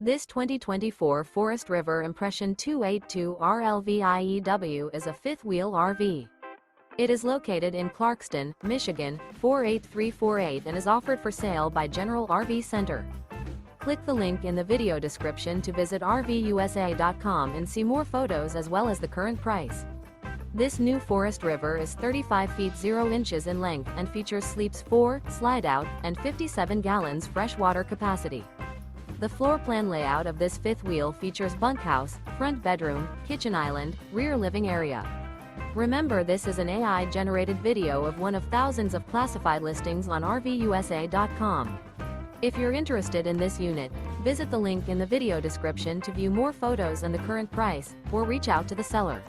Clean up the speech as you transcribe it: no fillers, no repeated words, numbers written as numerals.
This 2024 Forest River Impression 282 RLVIEW is a fifth-wheel RV. It is located in Clarkston, Michigan, 48348 and is offered for sale by General RV Center. Click the link in the video description to visit RVUSA.com and see more photos as well as the current price. This new Forest River is 35 feet 0 inches in length and features sleeps 4, slide-out, and 57 gallons freshwater capacity. The floor plan layout of this fifth wheel features bunkhouse, front bedroom, kitchen island, rear living area. Remember, this is an AI-generated video of one of thousands of classified listings on RVUSA.com. If you're interested in this unit, visit the link in the video description to view more photos and the current price, or reach out to the seller.